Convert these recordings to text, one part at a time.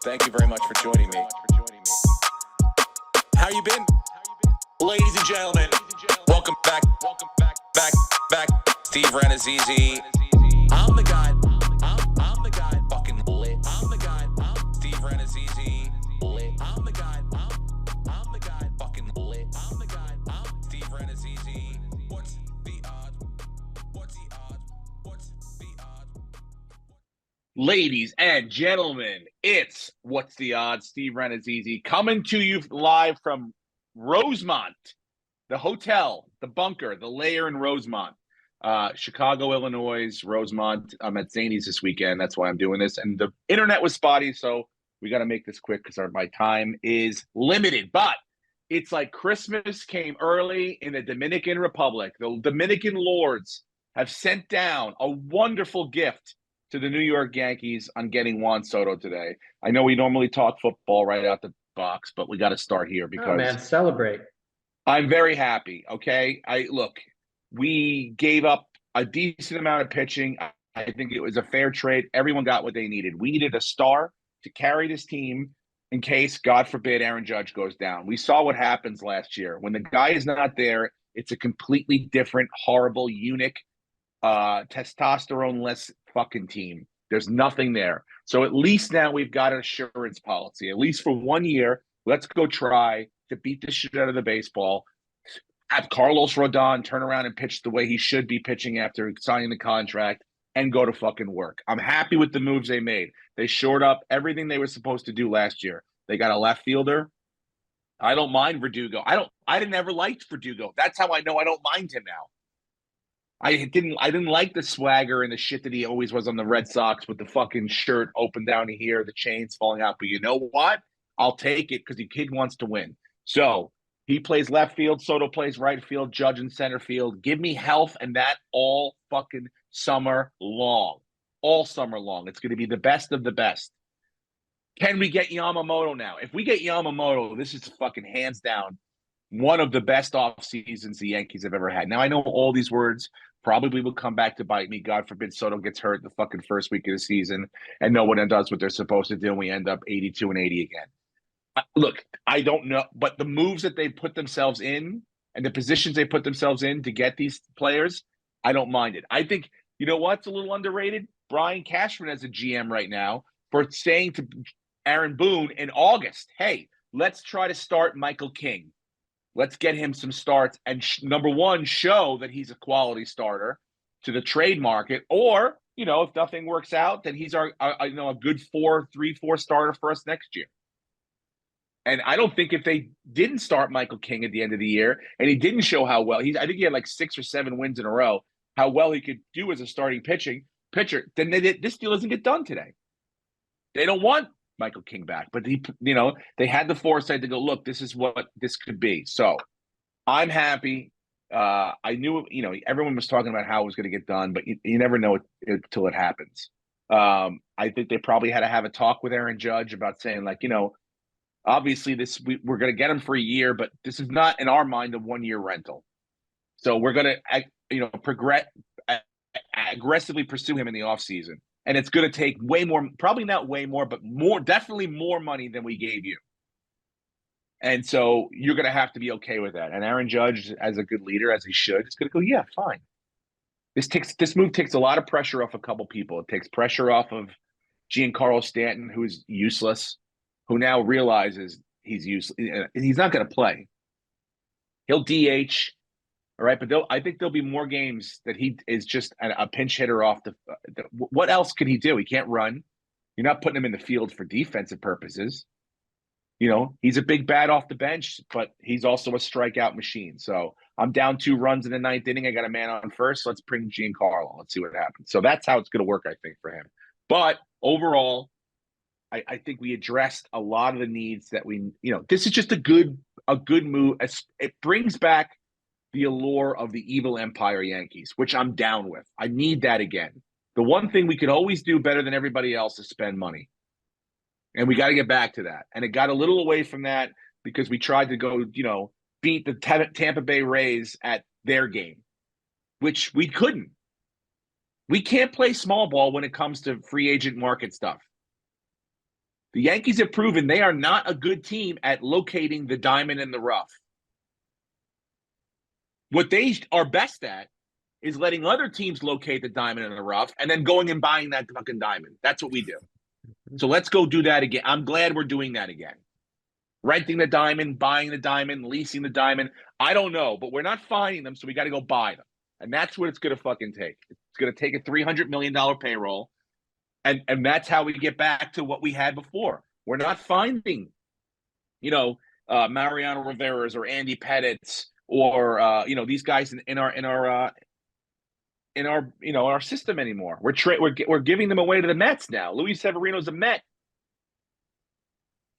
Thank you very much for joining me. How you been? Ladies and gentlemen, welcome back. Back. Steve Renazizi. I'm the guy. I'm the guy. Fucking lit. I'm the guy. Steve Renazizi. Lit. I'm the guy. I'm the guy. Fucking lit. I'm the guy. Steve Renazizi. What's the odds? What's the odds? What's the odds? Ladies and gentlemen, it's What's the Odds? Steve Renazizi coming to you live from Rosemont, the hotel, the bunker, the lair in Rosemont, Chicago, Illinois, Rosemont. I'm at Zany's this weekend. That's why I'm doing this. And the internet was spotty, so we got to make this quick because my time is limited. But it's like Christmas came early in the Dominican Republic. The Dominican lords have sent down a wonderful gift to the New York Yankees on getting Juan Soto today. I know we normally talk football right out the box, but we got to start here because celebrate. I'm very happy. Okay. We gave up a decent amount of pitching. I think it was a fair trade. Everyone got what they needed. We needed a star to carry this team in case, God forbid, Aaron Judge goes down. We saw what happens last year. When the guy is not there, it's a completely different, horrible, eunuch, testosterone-less fucking team. There's nothing there. So at least now we've got an assurance policy. At least for 1 year, let's go try to beat the shit out of the baseball. Have Carlos Rodon turn around and pitch the way he should be pitching after signing the contract and go to fucking work. I'm happy with the moves they made. They shored up everything they were supposed to do last year. They got a left fielder. I don't mind Verdugo. I didn't ever liked Verdugo. That's how I know I don't mind him now. I didn't like the swagger and the shit that he always was on the Red Sox with the fucking shirt open down to here, the chains falling out. But you know what? I'll take it because the kid wants to win. So he plays left field. Soto plays right field. Judge in center field. Give me health and that all fucking summer long. All summer long. It's going to be the best of the best. Can we get Yamamoto now? If we get Yamamoto, this is fucking hands down one of the best off seasons the Yankees have ever had. Now, I know all these words probably will come back to bite me. God forbid Soto gets hurt the fucking first week of the season and no one does what they're supposed to do and we end up 82 and 80 again. Look, I don't know, but the moves that they put themselves in and the positions they put themselves in to get these players, I don't mind it. I think, you know what's a little underrated? Brian Cashman as a GM right now for saying to Aaron Boone in August, hey, let's try to start Michael King. Let's get him some starts and number one, show that he's a quality starter to the trade market. Or, you know, if nothing works out, then he's a good 3-4 starter for us next year. And I don't think if they didn't start Michael King at the end of the year and he didn't show how well I think he had like 6 or 7 wins in a row, how well he could do as a starting pitcher, then this deal doesn't get done today. They don't want Michael King back, but they had the foresight to go, look, this is what this could be. So I'm happy. I knew, everyone was talking about how it was going to get done, but you never know until it happens. I think they probably had to have a talk with Aaron Judge about saying like, obviously we're going to get him for a year, but this is not in our mind a 1-year rental. So we're going to, aggressively pursue him in the offseason. And it's going to take way more, probably not way more, but definitely more money than we gave you. And so you're going to have to be okay with that. And Aaron Judge, as a good leader, as he should, is going to go, yeah, fine. This move takes a lot of pressure off a couple people. It takes pressure off of Giancarlo Stanton, who's useless, who now realizes he's useless. He's not going to play. He'll DH. All right, but I think there'll be more games that he is just a pinch hitter off the. What else could he do? He can't run. You're not putting him in the field for defensive purposes. He's a big bat off the bench, but he's also a strikeout machine. So I'm down 2 runs in the 9th inning. I got a man on first. Let's bring Giancarlo. Let's see what happens. So that's how it's going to work, I think, for him. But overall, I think we addressed a lot of the needs that this is just a good move. It brings back the allure of the evil empire Yankees, which I'm down with. I need that again. The one thing we could always do better than everybody else is spend money. And we got to get back to that. And it got a little away from that because we tried to go, beat the Tampa Bay Rays at their game, which we couldn't. We can't play small ball when it comes to free agent market stuff. The Yankees have proven they are not a good team at locating the diamond in the rough. What they are best at is letting other teams locate the diamond in the rough and then going and buying that fucking diamond. That's what we do. So let's go do that again. I'm glad we're doing that again. Renting the diamond, buying the diamond, leasing the diamond. I don't know, but we're not finding them, so we got to go buy them. And that's what it's going to fucking take. It's going to take a $300 million payroll. And that's how we get back to what we had before. We're not finding, Mariano Rivera's or Andy Pettit's or these guys in our system anymore. We're giving them away to the Mets now. Luis Severino's a Met.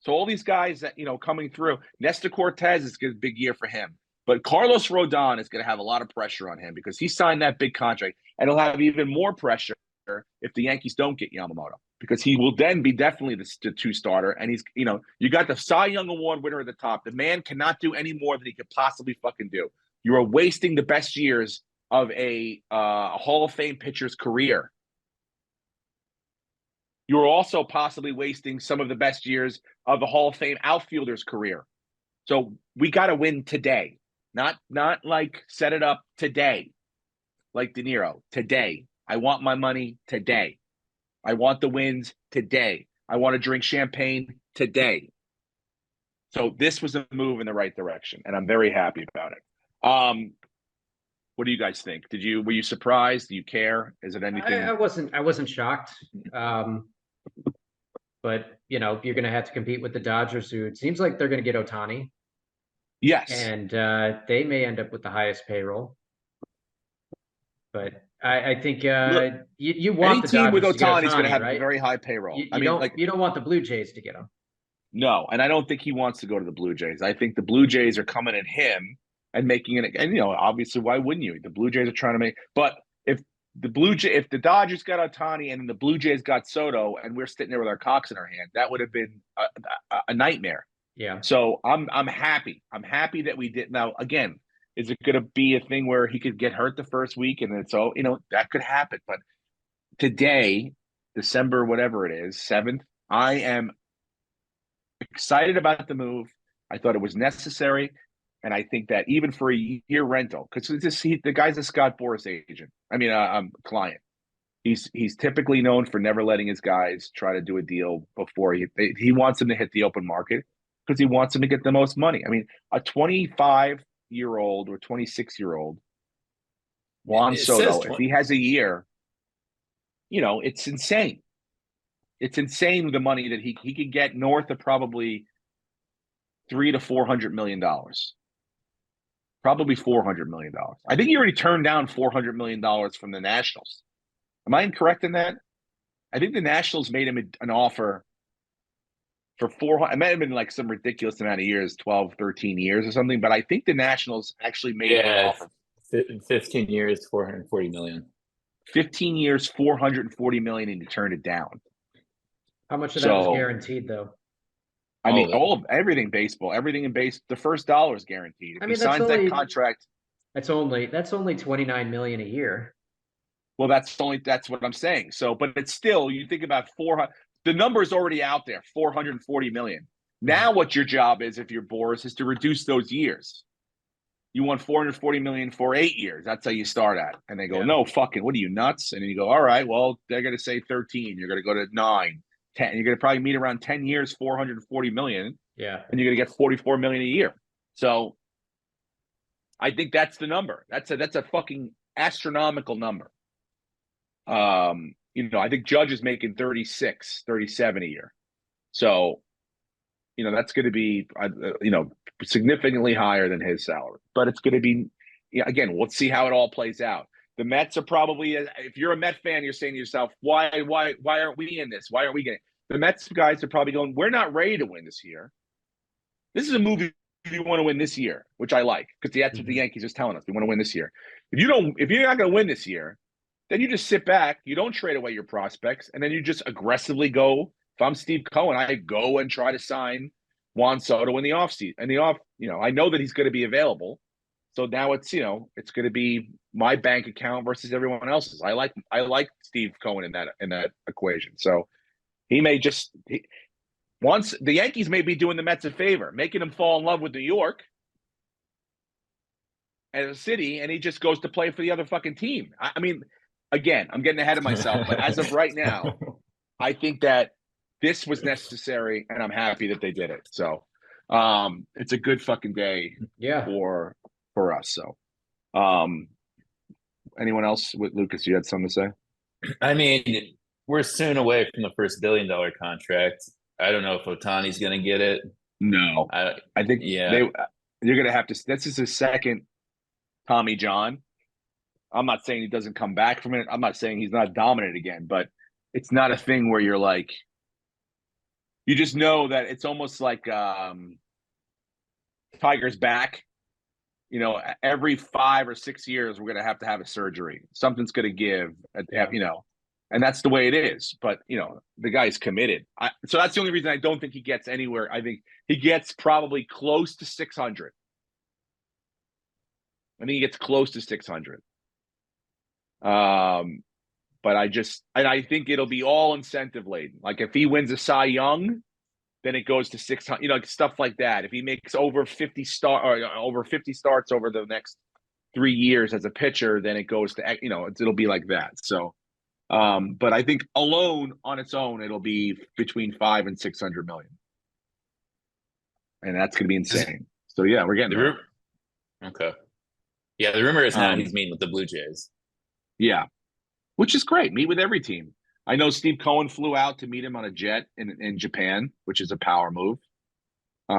So all these guys that coming through, Nestor Cortez is a big year for him. But Carlos Rodon is going to have a lot of pressure on him because he signed that big contract, and he'll have even more pressure if the Yankees don't get Yamamoto, because he will then be definitely the two starter. And he's, you got the Cy Young Award winner at the top. The man cannot do any more than he could possibly fucking do. You are wasting the best years of a Hall of Fame pitcher's career. You are also possibly wasting some of the best years of the Hall of Fame outfielder's career. So we got to win today, not like set it up today, like De Niro today. I want my money today. I want the wins today. I want to drink champagne today. So this was a move in the right direction, and I'm very happy about it. What do you guys think? Were you surprised? Do you care? Is it anything? I wasn't shocked. But you're going to have to compete with the Dodgers, who it seems like they're going to get Ohtani. Yes. And they may end up with the highest payroll. But I think you want the team Dodgers with Ohtani is going to have right? a very high payroll. You don't want the Blue Jays to get him. No, and I don't think he wants to go to the Blue Jays. I think the Blue Jays are coming at him and making it. And obviously, why wouldn't you? The Blue Jays are trying to make. But if the Dodgers got Ohtani and the Blue Jays got Soto, and we're sitting there with our cocks in our hand, that would have been a nightmare. Yeah. So I'm happy. I'm happy that we did. Now again, is it going to be a thing where he could get hurt the first week and it's that could happen? But today, December whatever it is, 7th, I am excited about the move. I thought it was necessary. And I think that even for a year rental, because the guy's a Scott Boras agent. Client. He's typically known for never letting his guys try to do a deal before he wants them to hit the open market because he wants them to get the most money. A 25-year-old or 26-year-old Juan Soto, if he has a year, it's insane. It's insane the money that he could get north of probably $300 to $400 million. Probably $400 million. I think he already turned down $400 million from the Nationals. Am I incorrect in that? I think the Nationals made him an offer for 400. It might have been like some ridiculous amount of years, 12, 13 years or something. But I think the Nationals actually made him an offer. 15 years, $440 million. 15 years, $440 million, and he turned it down. How much of that was guaranteed, though? Everything baseball, everything in base. The first dollar is guaranteed. If he signs that contract, that's only $29 million a year. Well, that's what I'm saying. So, but it's still, you think about the number is already out there, $440 million. Now, what your job is, if you're Boras, is to reduce those years. You want $440 million for 8 years. That's how you start at. And they go, no, fucking, what are you, nuts? And then you go, all right, well, they're going to say 13. You're going to go to 9. 10. You're going to probably meet around 10 years, $440 million. Yeah. And you're going to get $44 million a year. So I think that's the number. That's a fucking astronomical number. I think Judge is making 36, 37 a year. So, that's going to be, significantly higher than his salary. But it's going to be, again, let's see how it all plays out. The Mets are probably, if you're a Met fan, you're saying to yourself, why aren't we in this? Why aren't we getting? The Mets guys are probably going, we're not ready to win this year. This is a movie if you want to win this year, which I like, because that's what the Yankees is telling us. We want to win this year. If you're not going to win this year, then you just sit back, you don't trade away your prospects, and then you just aggressively go. If I'm Steve Cohen, I go and try to sign Juan Soto in the offseason. I know that he's going to be available. So now it's going to be my bank account versus everyone else's. I like Steve Cohen in that equation. So he may Once the Yankees may be doing the Mets a favor, making them fall in love with New York as a city, and he just goes to play for the other fucking team. I mean, again, I'm getting ahead of myself, but as of right now, I think that this was necessary, and I'm happy that they did it. So, it's a good fucking day Yeah. for us. So, anyone else with Lucas? You had something to say? I mean, we're soon away from the first $1 billion contract. I don't know if Otani's going to get it. No, I think yeah. you're going to have to. This is his second Tommy John. I'm not saying he doesn't come back from it. I'm not saying he's not dominant again, but it's not a thing where you're like, you just know that it's almost like Tiger's back. You know, every 5 or 6 years, we're going to have a surgery. Something's going to give, you know, and that's the way it is. But, you know, the guy's committed. So that's the only reason I don't think he gets anywhere. I think he gets probably close to 600. I think he gets close to 600. But I think it'll be all incentive laden. Like if he wins a Cy Young, then it goes to 600, you know, stuff like that. If he makes over 50 starts over the next 3 years as a pitcher, then it goes to, you know, it'll be like that. So, but I think alone on its own, it'll be between 500 and 600 million. And that's going to be insane. So yeah, we're getting there. Okay. Yeah. The rumor is now he's meeting with the Blue Jays. Yeah. Which is great. Meet with every team. I know Steve Cohen flew out to meet him on a jet in Japan, which is a power move. You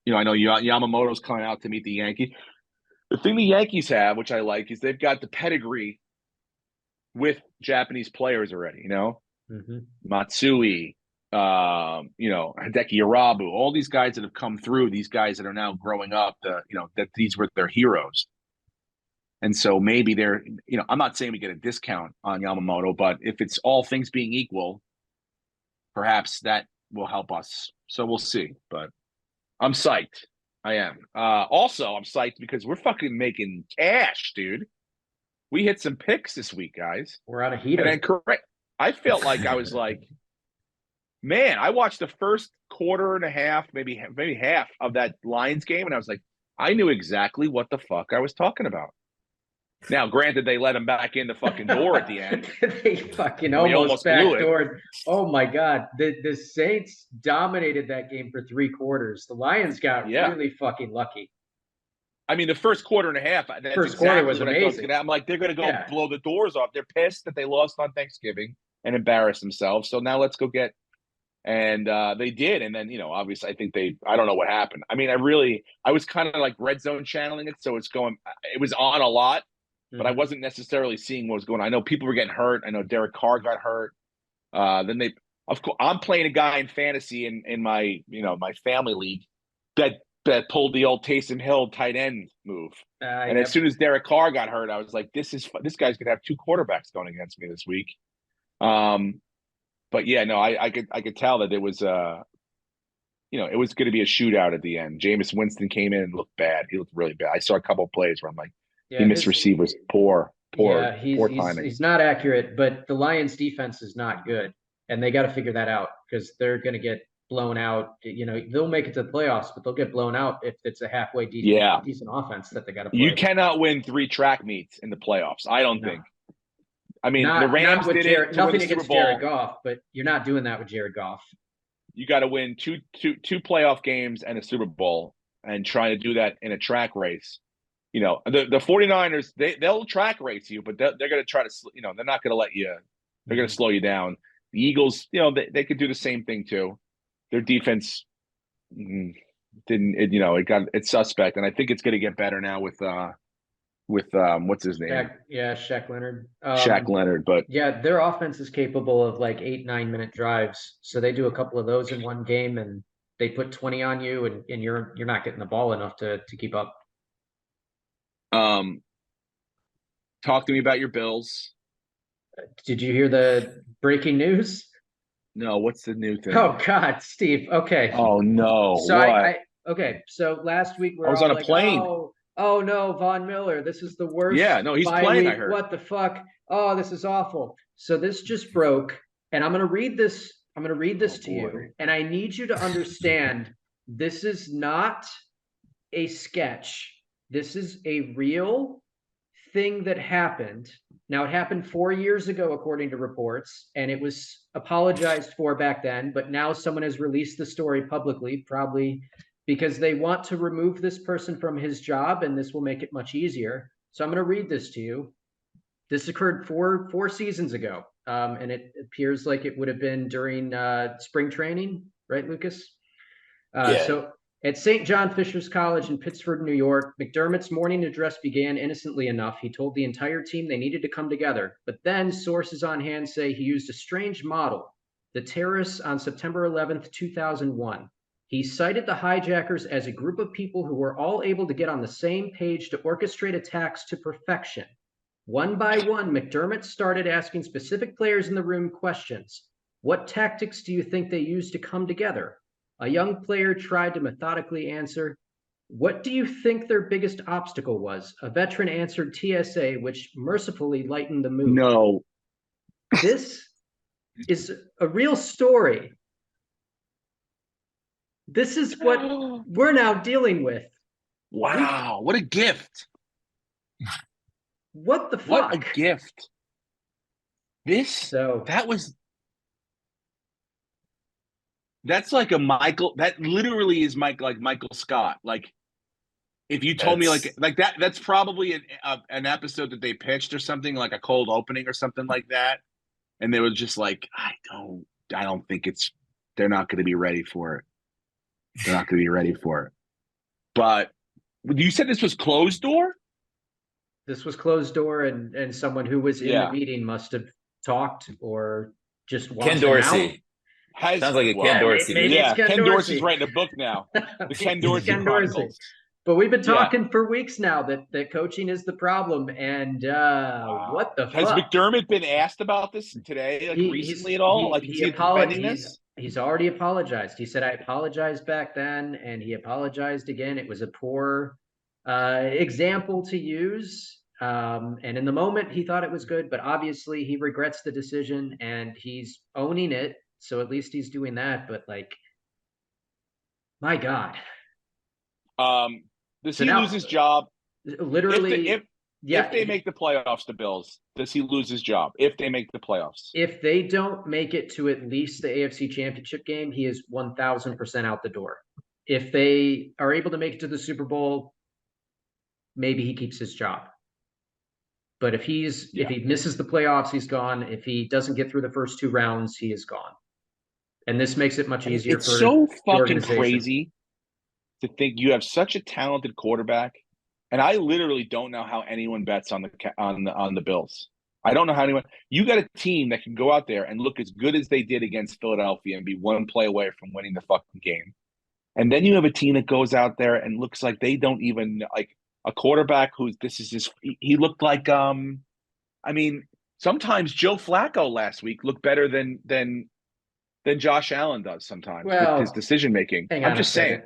know, I know Yamamoto's coming out to meet the Yankees. The thing the Yankees have, which I like, is they've got the pedigree with Japanese players already. You know, Matsui, you know, Hideki Irabu, all these guys that have come through. These guys that are now growing up. You know, that these were their heroes. And so maybe they're, you know, I'm not saying we get a discount on Yamamoto, but if it's all things being equal, perhaps that will help us. So we'll see. But I'm psyched. I am. Also, I'm psyched because we're fucking making cash, dude. We hit some picks this week, guys. We're out of heater. And then correct. I felt like I was like, man, I watched the first quarter and a half, maybe half of that Lions game, and I was like, I knew exactly what the fuck I was talking about. Now, granted, they let him back in the fucking door at the end. They fucking almost backdoored. Oh my God. The Saints dominated that game for 3 quarters. The Lions got really fucking lucky. I mean, the first quarter and a half, first quarter was amazing. I'm like, they're going to go blow the doors off. They're pissed that they lost on Thanksgiving and embarrassed themselves. So now let's go get, and they did. And then, you know, obviously, I think I don't know what happened. I mean, I was kind of like red zone channeling it. So it was on a lot. But I wasn't necessarily seeing what was going on. I know people were getting hurt. I know Derek Carr got hurt. Then of course, I'm playing a guy in fantasy in my, you know, my family league that pulled the old Taysom Hill tight end move. And as soon as Derek Carr got hurt, I was like, this guy's gonna have 2 quarterbacks going against me this week. But yeah, no, I could tell that it was you know, it was going to be a shootout at the end. Jameis Winston came in and looked bad. He looked really bad. I saw a couple of plays where I'm like, he missed receivers. Poor timing. He's not accurate, but the Lions defense is not good. And they got to figure that out because they're going to get blown out. You know, they'll make it to the playoffs, but they'll get blown out if it's a halfway decent offense that they got to play. You cannot win 3 track meets in the playoffs. I don't think. I mean, the Rams did it. Nothing against Jared Goff, but you're not doing that with Jared Goff. You got to win two playoff games and a Super Bowl, and try to do that in a track race. You know, the 49ers, they'll track race you, but they're going to try to, you know, they're not going to let you, they're going to slow you down. The Eagles, you know, they could do the same thing too. Their defense it's suspect. And I think it's going to get better now with what's his name? Shaq Leonard. Shaq Leonard, but yeah, their offense is capable of like 8-9 minute drives. So they do a couple of those in one game and they put 20 on you and you're not getting the ball enough to keep up. Talk to me about your Bills. Did you hear the breaking news? No, what's the new thing? Oh God, Steve. Okay. Oh no. So okay. So last week I was on a like, plane. Oh no, Von Miller. This is the worst. Yeah, no, he's playing. Week. I heard. What the fuck? Oh, this is awful. So this just broke, and I'm gonna read this I'm going to read this Oh, to boy. you, and I need you to understand this is not a sketch. This is a real thing that happened. Now, it happened 4 years ago, according to reports, and it was apologized for back then. But now someone has released the story publicly, probably because they want to remove this person from his job, and this will make it much easier. So I'm going to read this to you. This occurred four seasons ago, and it appears like it would have been during spring training, right, Lucas? Yeah. So at St. John Fisher's College in Pittsford, New York, McDermott's morning address began innocently enough. He told the entire team they needed to come together. But then sources on hand say he used a strange model, the terrorists on September 11th, 2001. He cited the hijackers as a group of people who were all able to get on the same page to orchestrate attacks to perfection. One by one, McDermott started asking specific players in the room questions. What tactics do you think they used to come together? A young player tried to methodically answer, what do you think their biggest obstacle was? A veteran answered TSA, which mercifully lightened the mood. No. This is a real story. This is what we're now dealing with. Wow, what a gift. What the fuck? What a gift. That's like a Michael, that literally is like Michael Scott. Like, if you told me like that's probably an episode that they pitched or something, like a cold opening or something like that. And they were just like, I don't think they're not going to be ready for it. They're not going to be ready for it. But you said this was closed door? This was closed door, and someone who was in the meeting must have talked or just wants Ken Dorsey. Sounds like a Ken Dorsey. Maybe it's Ken Dorsey's writing a book now. The Ken Dorsey Chronicles. But we've been talking for weeks now that coaching is the problem. And what the Has fuck? McDermott been asked about this today, recently at all? Like, is he defending this? He's already apologized. He said, I apologized back then, and he apologized again. It was a poor example to use. And in the moment, he thought it was good, but obviously he regrets the decision, and he's owning it. So at least he's doing that. But like, my God. Does he lose his job? Literally, if they make the playoffs, the Bills, does he lose his job if they make the playoffs? If they don't make it to at least the AFC Championship game, he is 1,000% out the door. If they are able to make it to the Super Bowl, maybe he keeps his job. But if he misses the playoffs, he's gone. If he doesn't get through the first two rounds, he is gone. And this makes it much easier. It's so fucking crazy to think you have such a talented quarterback, and I literally don't know how anyone bets on the Bills. I don't know how anyone. You got a team that can go out there and look as good as they did against Philadelphia and be one play away from winning the fucking game, and then you have a team that goes out there and looks like they don't even like a quarterback he looked like I mean, sometimes Joe Flacco last week looked better than Josh Allen does sometimes with his decision making. I'm just saying.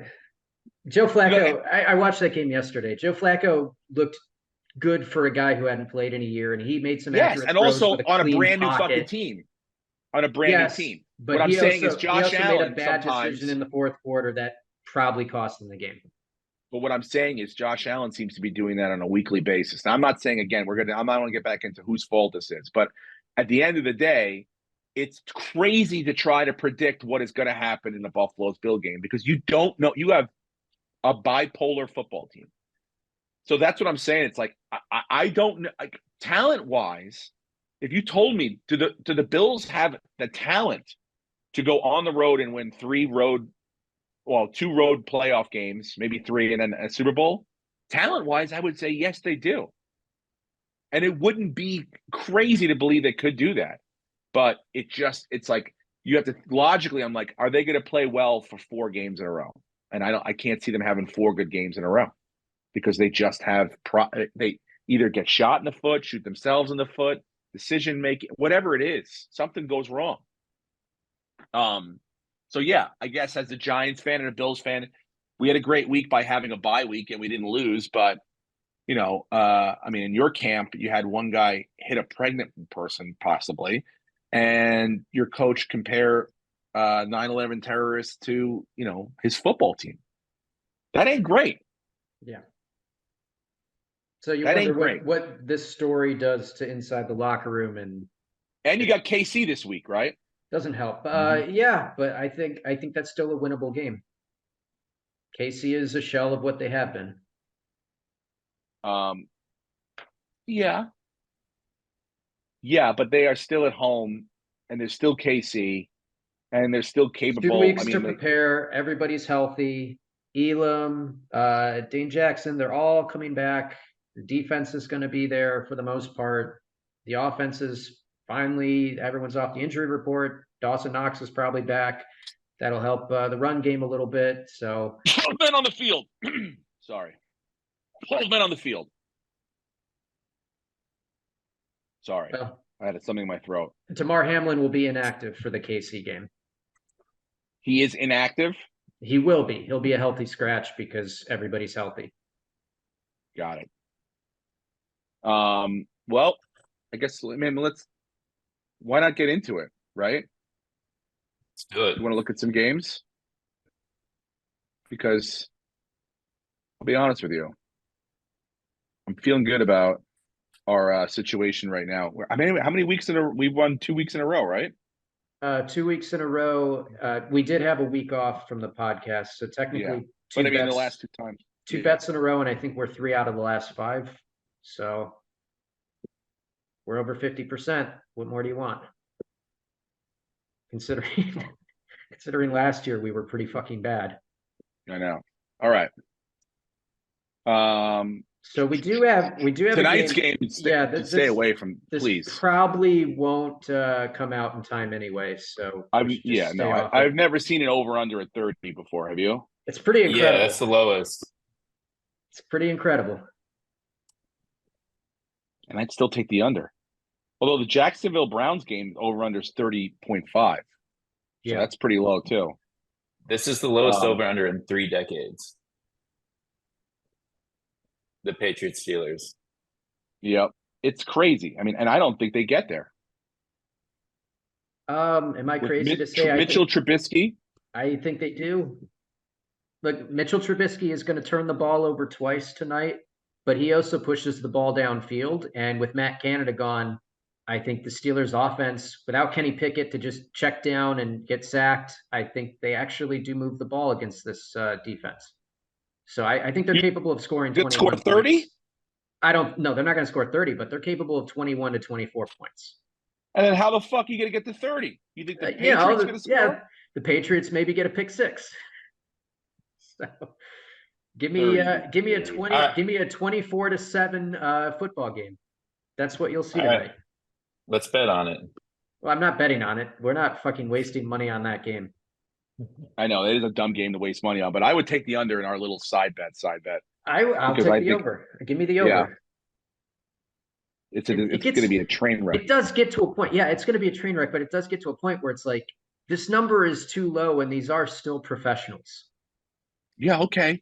Joe Flacco, I watched that game yesterday. Joe Flacco looked good for a guy who hadn't played in a year, and he made some accurate throws also with on a brand pocket. new fucking team. On a brand new team. But what I'm saying is Josh Allen made a bad decision in the fourth quarter that probably cost him the game. But what I'm saying is Josh Allen seems to be doing that on a weekly basis. Now, I'm not saying, again, I'm not going to get back into whose fault this is. But at the end of the day, it's crazy to try to predict what is going to happen in the Buffalo-Bills game because you don't know. You have a bipolar football team. So that's what I'm saying. It's like, I don't know. Like, talent-wise, if you told me, do the Bills have the talent to go on the road and win 2 road playoff games, maybe 3, and then a Super Bowl? Talent-wise, I would say yes, they do. And it wouldn't be crazy to believe they could do that. But it's like you have to logically, I'm like, are they going to play well for 4 games in a row? And I can't see them having 4 good games in a row because they just have they either get shot in the foot, shoot themselves in the foot, decision making, whatever it is, something goes wrong. So yeah, I guess as a Giants fan and a Bills fan, we had a great week by having a bye week and we didn't lose. But I mean, in your camp, you had one guy hit a pregnant person possibly, and your coach compare 9/11 terrorists to, his football team. That ain't great. Yeah. So you That wonder ain't great. what this story does to inside the locker room, and you got KC this week, right? doesn't help. Mhm. Yeah, but I think that's still a winnable game. KC is a shell of what they have been. Yeah. Yeah, but they are still at home, and they're still KC, and they're still 2 capable. weeks to prepare. Everybody's healthy. Elam, Dane Jackson, they're all coming back. The defense is going to be there for the most part. The offense is finally, everyone's off the injury report. Dawson Knox is probably back. That'll help the run game a little bit. So 12 men on the field. Sorry. 12 men on the field. Sorry. well, I had something in my throat. Damar Hamlin will be inactive for the KC game. He is inactive? He will be. He'll be a healthy scratch because everybody's healthy. Got it. Well, I guess, man, why not get into it, right? Let's do it. You want to look at some games? Because I'll be honest with you, I'm feeling good about our situation right now. I mean, how many weeks we've won 2 weeks in a row, right? 2 weeks in a row. We did have a week off from the podcast, so technically but I mean, the last 2 times. Two bets in a row, and I think we're 3 out of the last 5. So we're over 50%. What more do you want? Considering last year we were pretty fucking bad. I know. All right. So we do have tonight's a game. Stay away from, this please. Probably won't come out in time anyway. So I've never seen an over under at 30 before. Have you? It's pretty incredible. Yeah, that's the lowest. It's pretty incredible. And I'd still take the under. Although the Jacksonville Browns game over under is 30.5. So that's pretty low too. This is the lowest over under in 3 decades. The Patriots Steelers. Yep. It's crazy. I mean, and I don't think they get there. Am I crazy to say Mitchell Trubisky? I think they do. Look, Mitchell Trubisky is going to turn the ball over twice tonight, but he also pushes the ball downfield. And with Matt Canada gone, I think the Steelers offense, without Kenny Pickett to just check down and get sacked, I think they actually do move the ball against this defense. So I think they're capable of scoring 21 score 30? points. I don't know. They're not going to score 30, but they're capable of 21 to 24 points. And then how the fuck are you going to get to 30? You think the Patriots going to score? Yeah, the Patriots maybe get a pick 6. So give me a 24-7 football game. That's what you'll see tonight. Right. Let's bet on it. Well, I'm not betting on it. We're not fucking wasting money on that game. I know it is a dumb game to waste money on, but I would take the under in our little side bet. I'll take the over. Give me the over. Yeah. It's going to be a train wreck. It does get to a point. Yeah, it's going to be a train wreck, but it does get to a point where it's like this number is too low, and these are still professionals. Yeah, okay.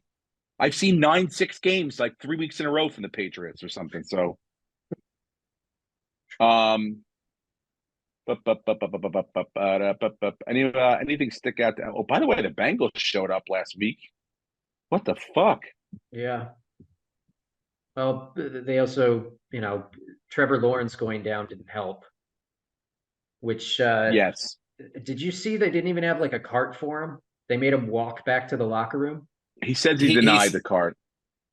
I've seen 9-6 games like 3 weeks in a row from the Patriots or something. So, anything stick out? Oh, by the way, the Bengals showed up last week. What the fuck? Yeah. Well, they also, Trevor Lawrence going down didn't help. Which yes. Did you see they didn't even have like a cart for him? They made him walk back to the locker room. He says he denied the cart.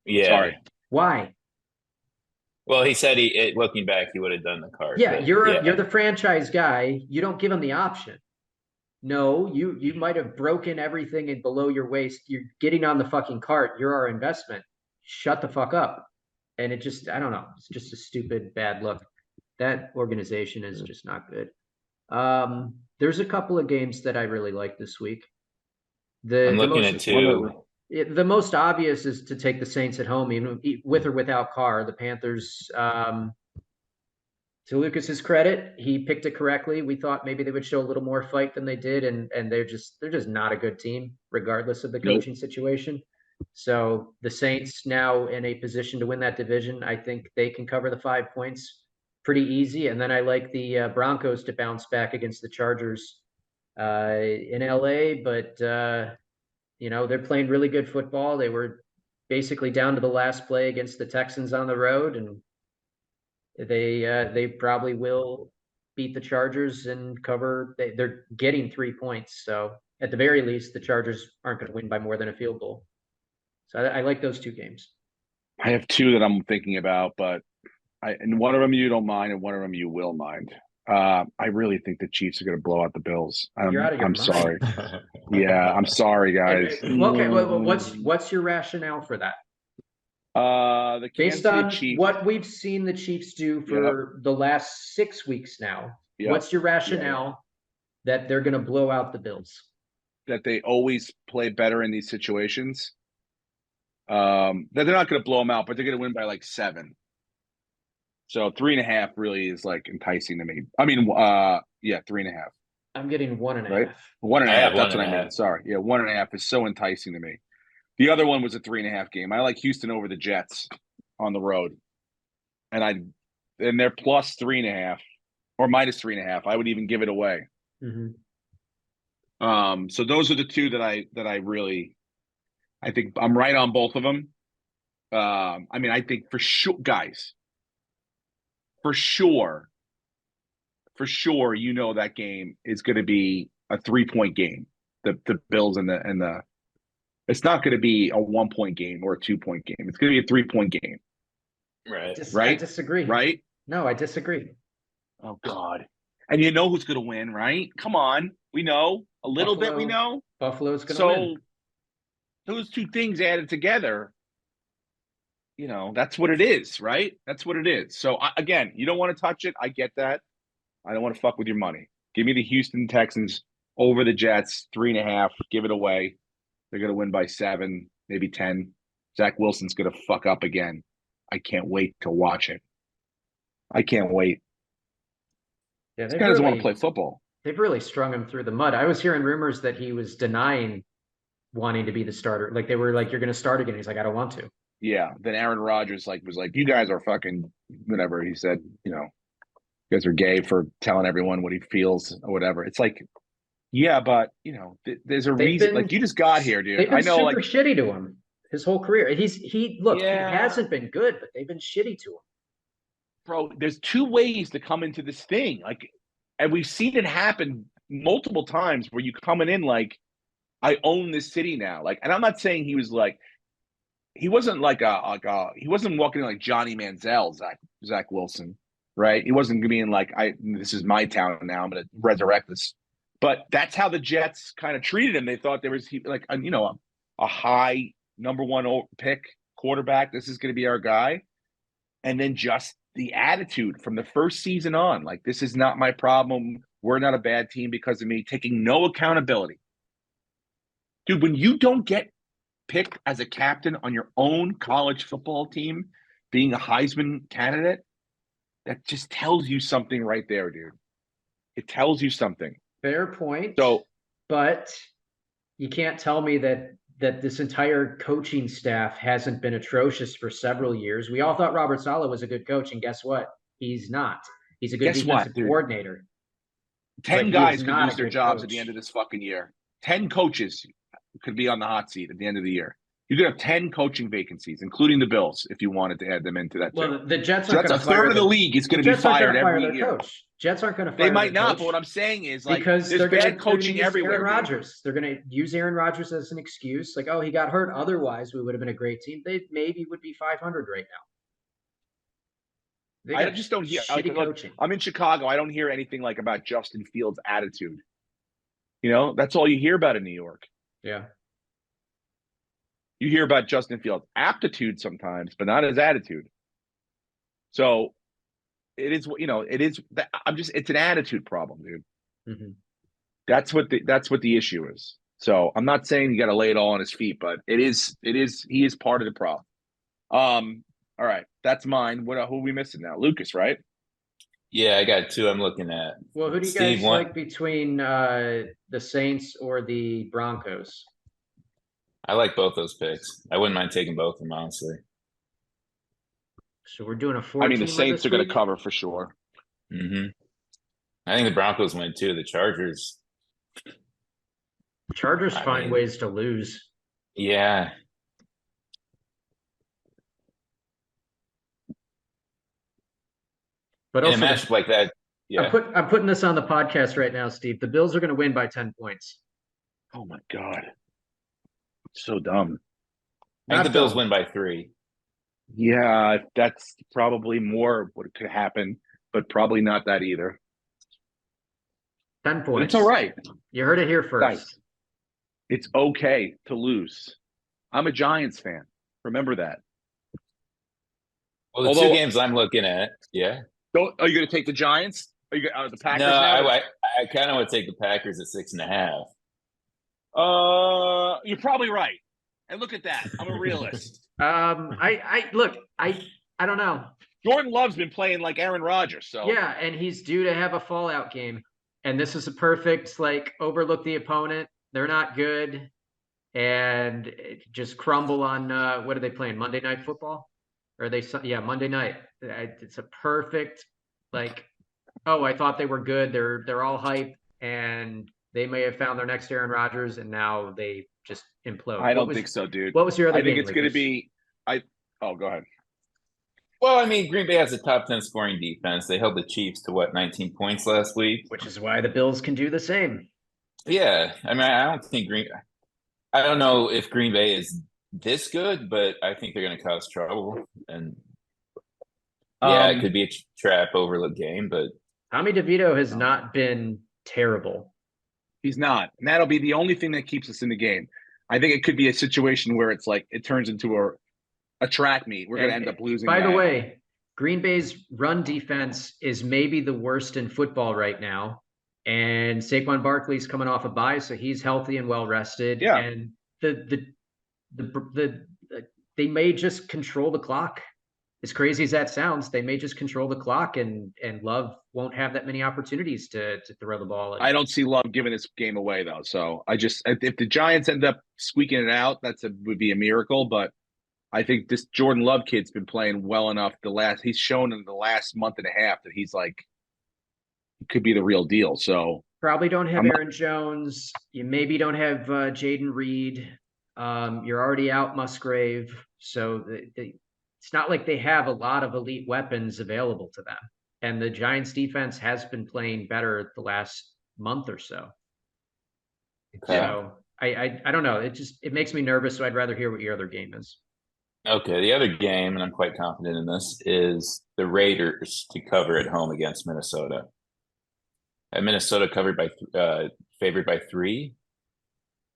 Yeah. Sorry. Why? Well, he said looking back, he would have done the cart. Yeah, you're the franchise guy. You don't give him the option. No, you might have broken everything and below your waist. You're getting on the fucking cart. You're our investment. Shut the fuck up. And it just, I don't know. It's just a stupid bad look. That organization is just not good. There's a couple of games that I really like this week. I'm looking at 2. The most obvious is to take the Saints at home, even with or without Carr. The Panthers, to Lucas's credit, he picked it correctly. We thought maybe they would show a little more fight than they did, and they're just not a good team, regardless of the coaching situation. So the Saints now in a position to win that division. I think they can cover the 5 points pretty easy. And then I like the Broncos to bounce back against the Chargers. in LA, but they're playing really good football. They were basically down to the last play against the Texans on the road, and they probably will beat the Chargers and cover. They're getting 3 points, so at the very least, the Chargers aren't going to win by more than a field goal. So I like those two games. I have two that I'm thinking about, but and one of them you don't mind, and one of them you will mind. I really think the Chiefs are going to blow out the Bills. You're out of your I'm mind. sorry. Yeah, I'm sorry, guys. Okay, what's your rationale for that? The Kansas Based on City Chiefs, what we've seen the Chiefs do for the last 6 weeks now, what's your rationale that they're going to blow out the Bills? that they always play better in these situations. That they're not going to blow them out, but they're going to win by like 7. So 3.5 really is like enticing to me. I mean, 3.5. I'm getting 1.5. Right? 1.5. I have That's 1.5. what I mean. Sorry. Yeah, 1.5 is so enticing to me. The other one was a 3.5 game. I like Houston over the Jets on the road, and they're plus 3.5 or minus 3.5. I would even give it away. Mm-hmm. So those are the two that I really, I think I'm right on both of them. I mean, I think for sure, guys, for sure, that game is going to be a 3-point game. The Bills and the it's not going to be a 1-point game or a 2-point game. It's going to be a 3-point game. Right. Right? I disagree. Right? No, I disagree. Oh God. And you know who's going to win, right? Come on. We know a little bit. We know Buffalo's going to win. Those two things added together, that's what it is, right? That's what it is. So again, you don't want to touch it. I get that. I don't want to fuck with your money. Give me the Houston Texans over the Jets, 3.5. Give it away. They're going to win by 7, maybe 10. Zach Wilson's going to fuck up again. I can't wait to watch it. I can't wait. Yeah, this guy doesn't want to play football. They've really strung him through the mud. I was hearing rumors that he was denying wanting to be the starter. Like they were like, "You're going to start again." He's like, "I don't want to." Yeah. Then Aaron Rodgers was like, "You guys are fucking whatever." He said, "You guys are gay for telling everyone what he feels or whatever." It's like, yeah, but there's a reason. Like you just got here, dude. They've been super shitty to him his whole career. He hasn't been good, but they've been shitty to him. Bro, there's 2 ways to come into this thing. And we've seen it happen multiple times where you coming in like, I own this city now. And I'm not saying he was like, he wasn't he wasn't walking in like Johnny Manziel, Zach Wilson, right? He wasn't being like, this is my town now. I'm going to resurrect this. But that's how the Jets kind of treated him. They thought there was like a high number 1 pick quarterback. This is going to be our guy. And then just the attitude from the first season on, like, this is not my problem. We're not a bad team because of me, taking no accountability. Dude, when you don't get picked as a captain on your own college football team, being a Heisman candidate, that just tells you something right there, dude. It tells you something. Fair point. So, but you can't tell me that this entire coaching staff hasn't been atrocious for several years. We all thought Robert Saleh was a good coach, and guess what? He's not. He's a good defensive coordinator. 10 guys could lose their jobs at the end of this fucking year. 10 coaches could be on the hot seat at the end of the year. You could have 10 coaching vacancies, including the Bills, if you wanted to add them into that. Well, too. the Jets aren't going to fire. That's a third of the league is going to be fired every year. Coach. Jets aren't going to fire. They might not, coach but what I'm saying is, like, because there's bad coaching everywhere. Aaron Rodgers. They're going to use Aaron Rodgers as an excuse, like, oh, he got hurt. Otherwise, we would have been a great team. They maybe would be 500 right now. I just don't hear. Coaching. I'm in Chicago. I don't hear anything like about Justin Fields' attitude. That's all you hear about in New York. Yeah. You hear about Justin Fields' aptitude sometimes, but not his attitude. So it is, it's an attitude problem, dude. Mm-hmm. That's what the issue is. So I'm not saying you got to lay it all on his feet, but he is part of the problem. All right, that's mine. Who are we missing now? Lucas, right? Yeah, I got 2 I'm looking at. Well, who do you guys like between the Saints or the Broncos? I like both those picks. I wouldn't mind taking both of them, honestly. So we're doing a 4. I mean, the Saints are going to cover for sure. Mm-hmm. I think the Broncos win too. The Chargers, Chargers I find mean- ways to lose. Yeah. But In a also, matchup like that, yeah. I'm putting this on the podcast right now, Steve. The Bills are going to win by 10 points. Oh my God. So dumb. I think the Not Bills dumb. win by 3. Yeah, that's probably more what could happen, but probably not that either. 10 But points. it's all right. You heard it here Guys, first. it's okay to lose. I'm a Giants fan. Remember that. Well, the Although- two games I'm looking at, yeah. Are you going to take the Giants? Are you the Packers No, now? I kind of would take the Packers at 6.5. You're probably right. And look at that. I'm a realist. I look, I don't know. Jordan Love's been playing like Aaron Rodgers, so Yeah, and he's due to have a fallout game. And this is a perfect, like, overlook the opponent. They're not good. And just crumble on what are they playing? Monday Night Football? Or are they Monday night. It's a perfect, like, oh, I thought they were good. They're all hype, and they may have found their next Aaron Rodgers, and now they just implode. I don't think so, dude. What was your other I think game, it's going to Lucas? be. Go ahead. Well, I mean, Green Bay has a top 10 scoring defense. They held the Chiefs to 19 points last week. Which is why the Bills can do the same. Yeah, I mean, I don't know if Green Bay is this good, but I think they're going to cause trouble. And yeah, it could be a trap overlook game, but Tommy DeVito has not been terrible. He's not. And that'll be the only thing that keeps us in the game. I think it could be a situation where it's like it turns into a track meet. We're going to end up losing. By the way, Green Bay's run defense is maybe the worst in football right now. And Saquon Barkley's coming off a bye, so he's healthy and well rested. Yeah. And they may just control the clock. As crazy as that sounds, they may just control the clock, and Love won't have that many opportunities to throw the ball. I don't see Love giving this game away though. So if the Giants end up squeaking it out, would be a miracle. But I think this Jordan Love kid's been playing well enough. He's shown in the last month and a half that he could be the real deal. So probably don't have Aaron Jones. You maybe don't have Jaden Reed. You're already out Musgrave. So it's not like they have a lot of elite weapons available to them. And the Giants defense has been playing better the last month or so. Okay. So I don't know. It makes me nervous. So I'd rather hear what your other game is. Okay, the other game, and I'm quite confident in this, is the Raiders to cover at home against Minnesota. And Minnesota favored by 3.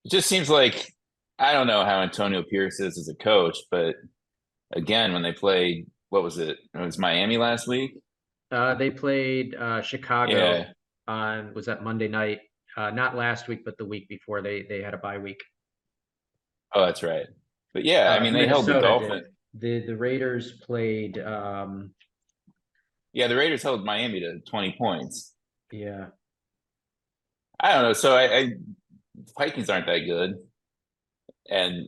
It just seems like, I don't know how Antonio Pierce is as a coach, but again, when they played, what was it? It was Miami last week. They played Chicago on, was that Monday night? Not last week, but the week before. They had a bye week. Oh, that's right. But yeah, I mean, they held the Dolphins. The Raiders played. The Raiders held Miami to 20 points. Yeah. I don't know. So Vikings aren't that good, and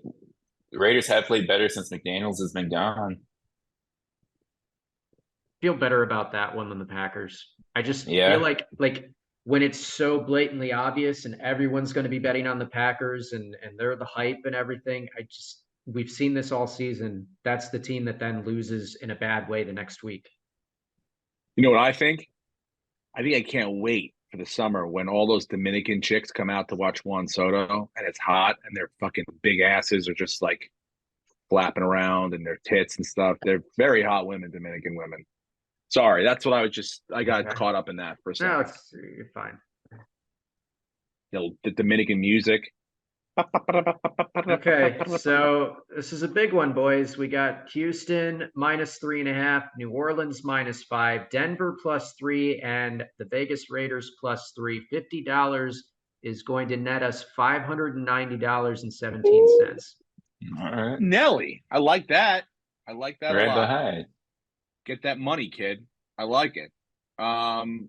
the Raiders have played better since McDaniels has been gone. Feel better about that one than the Packers. I just feel like when it's so blatantly obvious and everyone's going to be betting on the Packers and they're the hype and everything. We've seen this all season. That's the team that then loses in a bad way the next week. You know what I think? I think I can't wait for the summer when all those Dominican chicks come out to watch Juan Soto and it's hot and their fucking big asses are just like flapping around and their tits and stuff. They're very hot women, Dominican women. Sorry, that's what I got caught up in that for a second. No, you're fine. The Dominican music. Okay, so this is a big one, boys. We got Houston -3.5, New Orleans -5, Denver +3, and the Vegas Raiders +3. $50 is going to net us $590.17. All right, Nelly, I like that. I like that right a lot. behind. Get that money, kid. I like it. I'll be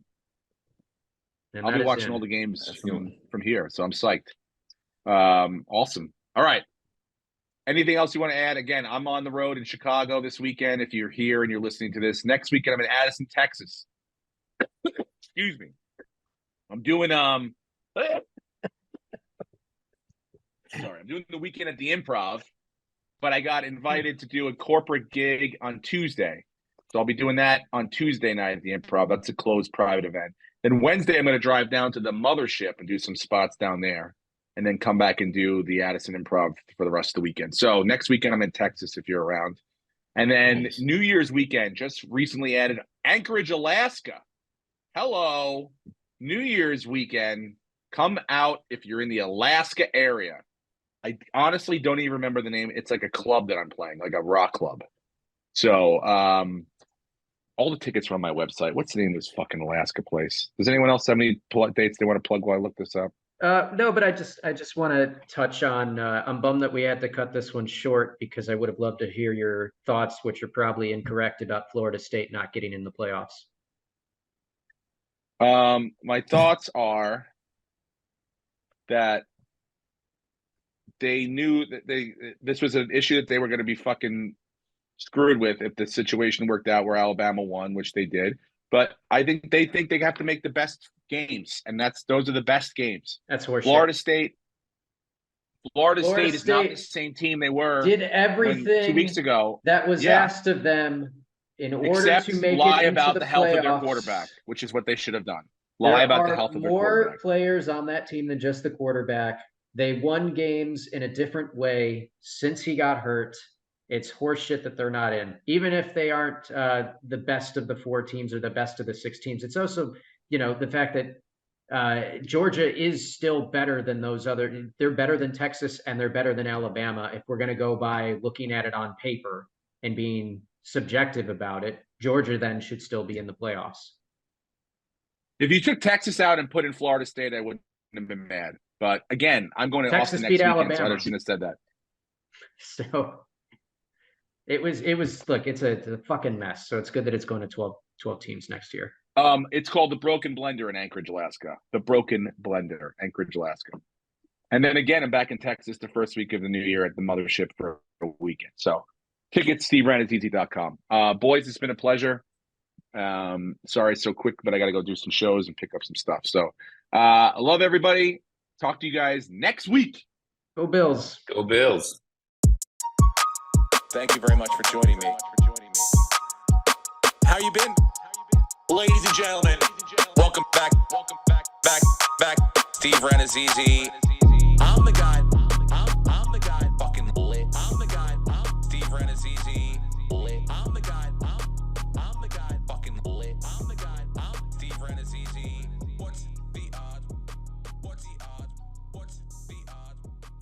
watching all the games from here, so I'm psyched. Awesome. All right. Anything else you want to add? Again, I'm on the road in Chicago this weekend. If you're here and you're listening to this, next weekend I'm in Addison, Texas. Excuse me. I'm doing doing the weekend at the Improv, but I got invited to do a corporate gig on Tuesday. So I'll be doing that on Tuesday night at the Improv. That's a closed private event. Then Wednesday, I'm going to drive down to the mothership and do some spots down there, and then come back and do the Addison Improv for the rest of the weekend. So next weekend, I'm in Texas if you're around. And then Nice. New Year's weekend, just recently added Anchorage, Alaska. Hello. New Year's weekend. Come out if you're in the Alaska area. I honestly don't even remember the name. It's like a club that I'm playing, like a rock club. So all the tickets are on my website. What's the name of this fucking Alaska place? Does anyone else have any dates they want to plug while I look this up? No, but I just want to touch on. I'm bummed that we had to cut this one short because I would have loved to hear your thoughts, which are probably incorrect, about Florida State not getting in the playoffs. My thoughts are that they knew that this was an issue that they were going to be fucking screwed with if the situation worked out where Alabama won, which they did. But I think they have to make the best games, and those are the best games. That's horseshit. Florida State is not the same team they were. Did everything 2 weeks ago that was asked of them in order to make lie it into about the the health playoffs. of their quarterback, which is what they should have done. Lie about the health of their quarterback. There are more players on that team than just the quarterback. They won games in a different way since he got hurt. It's horseshit that they're not in. Even if they aren't the best of the 4 teams or the best of the 6 teams, it's also, the fact that Georgia is still better than those other. They're better than Texas and they're better than Alabama. If we're going to go by looking at it on paper and being subjective about it, Georgia then should still be in the playoffs. If you took Texas out and put in Florida State, I wouldn't have been mad. But again, I'm going to Texas Austin beat next weekend, Alabama. so I shouldn't have said that. So it was look, it's a fucking mess. So it's good that it's going to 12 teams next year. It's called the Broken Blender in Anchorage, Alaska. The Broken Blender, Anchorage, Alaska. And then again, I'm back in Texas the first week of the new year at the mothership for a weekend. So tickets, SteveRannazzisi.com. Boys, it's been a pleasure. Sorry so quick, but I got to go do some shows and pick up some stuff. So I love everybody. Talk to you guys next week. Go Bills. Go Bills. Thank you very much for joining me. How you been? Ladies and gentlemen, welcome back. Steve Rannazzisi. I'm the guy.